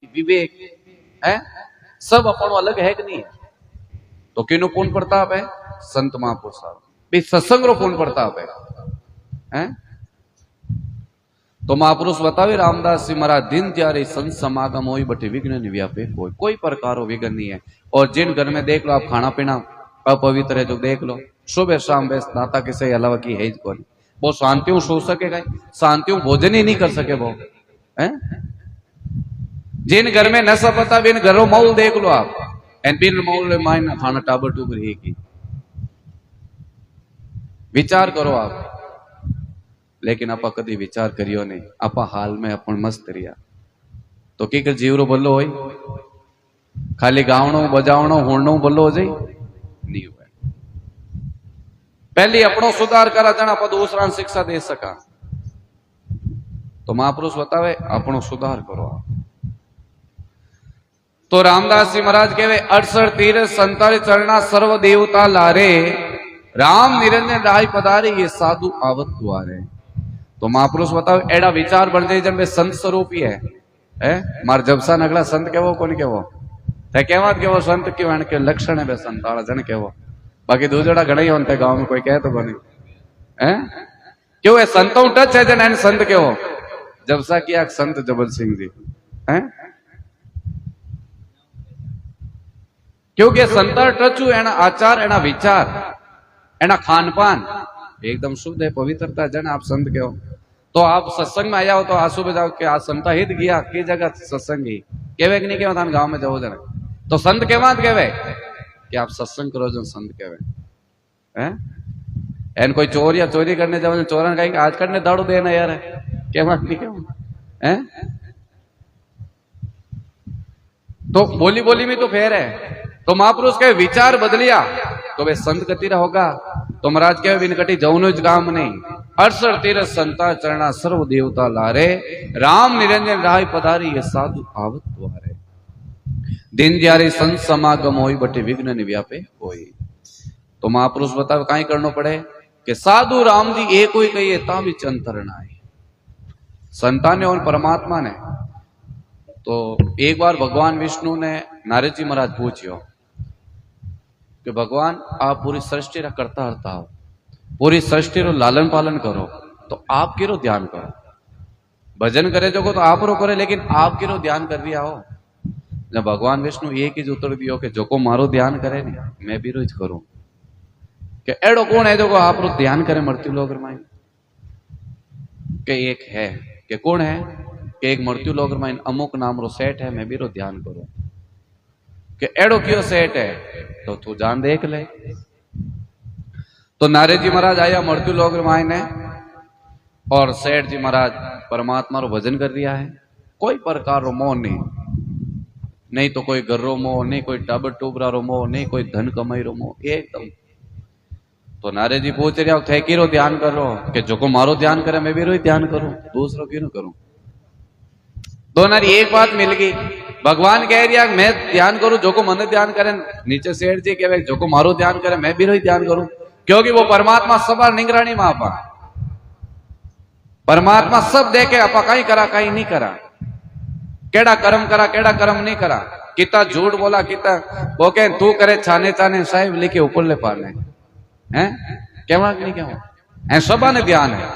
विवेक है सब अपन अलग है कि नहीं है। तो किनु पूर्ण प्रताप है संत महापुरुष भी सत्संग रो पूर्ण प्रताप है। तो महापुरुष बतावे रामदास जी महाराज दिन त्यारे संत समागम हो बटे विघ्न निव्यापे कोई प्रकार विघ्न नहीं है। और जिन घर में देख लो आप खाना पीना अपवित्र है जो देख लो सुबह शाम बेस दाता किसे अलावा की है कौन वो शांतियों सो सकेगा शांतियों भोजन ही नहीं कर सके वो है। जिन घर में नशा पता बिन घरों मौल देख लो आप एन बिन मौल माइन खाना टाबर टूबर ही की विचार करो आप। लेकिन आपा कदी विचार करियो नहीं आपा हाल में अपन मस्त रिया तो की कर जीवरो बल्लो होई खाली गावणो बजावणो होणो बल्लो हो जाई नहीं हुए। पहली अपनो सुधार करा जना आप दूसरा शिक्षा दे सका। तो महापुरुष बतावे अपनो सुधार करो। तो रामदास जी महाराज कहवे 68 तीर्थ 47 चरणा सर्व देवता लारे राम निरंजन राय पधारे ये साधु आवत द्वारे। तो महापुरुष बताओ एड़ा विचार बन जाए जब संत स्वरूप ही है मार जबसा नगला संत केवो कोनी केवो ते केवात केवो संत की के लक्षण है बे संत आला जन केवो बाकी दूजड़ा घणा ही होते गांव में कोई कहे तो कोनी है क्यों है संतों टच है जन संत केवो जबसा किया संत जबल सिंह जी है क्योंकि संतर टचू एना आचार एना विचार एना खान पान एकदम शुद्ध है पवित्रता जन आप संत के हो। तो आप सत्संग में आया हो तो आंसू बजाओ कि आज संता हित गया की जगह सत्संग ही केवे कि नहीं केवे थान गांव में जाओ जन तो संत केवात केवे कि आप सत्संग करो जन संत केवे हैं। एन कोई चोर या चोरी करने जाओ चोरन कहेंगे आज करने दाड़ू देना यार केवात नहीं केवा हैं। तो बोली बोली में तो फेर है। तो महापुरुष के विचार बदलिया तो वे संत कतीरा होगा। तो महाराज कहे बिन कटी जौनो गाम नहीं 68 तीर्थ संता चरणा सर्व देवता लारे राम निरंजन राय पधारी ये साधु आवत द्वारे दिन जारे संत समागम होई बटे विघ्न निव्यापे होई। तो महापुरुष बतावे काई करनो पड़े कि साधु राम जी एक ही कहिए ता भी अंतरना है संता ने और परमात्मा ने। तो एक बार भगवान विष्णु ने नारद जी महाराज पूछियो कि भगवान आप पूरी सृष्टि रा करता हरता हो पूरी सृष्टि रो लालन पालन करो तो आप किरो ध्यान करो भजन करे जो को तो आप रो करे लेकिन आप किरो ध्यान कर दिया हो। जब भगवान विष्णु एक ही उत्तर दियो कि जो को मारो ध्यान करे नहीं मैं भी रोज करूं कि एड़ो कौन है जो को आप रो ध्यान करे मृत्यु लोक माइन के एक है कि कौन है कि एक मृत्यु लोक माइन अमुक नाम रो सेठ है मैं भी रो ध्यान करूं कि एड़ो क्यों सेठ है तो तू जान देख ले। तो नारद जी महाराज आया मृत्यु लोक मायने और सेठ जी महाराज परमात्मा रो भजन कर दिया है कोई प्रकार रो मोह नहीं तो कोई घर रो मोह नहीं कोई टाबर टूबरा रो मोह नहीं कोई धन कमाई रो मोह एकदम। तो नारद जी पूछ रहे थे कि रो ध्यान कर रो कि जो को मारो ध्यान करे मैं भी रो ध्यान करूं दूसरों क्यों ना करूं। दोनों एक बात मिल गई भगवान कह रहा मैं ध्यान करूं जो को मन ध्यान करे नीचे सेठ जी कहे जो को मारो ध्यान करे मैं भी रोज ध्यान करूं क्योंकि वो परमात्मा सब निगरानी में आपा परमात्मा सब देखे आपा कहीं करा कहीं नहीं करा केड़ा कर्म करा केड़ा कर्म नहीं करा किता झूठ बोला किता वो कहे तू करे छाने छाने साहिब लिखे ऊपर ले पाने हैं केवा नहीं केवा सबा ने ध्यान है।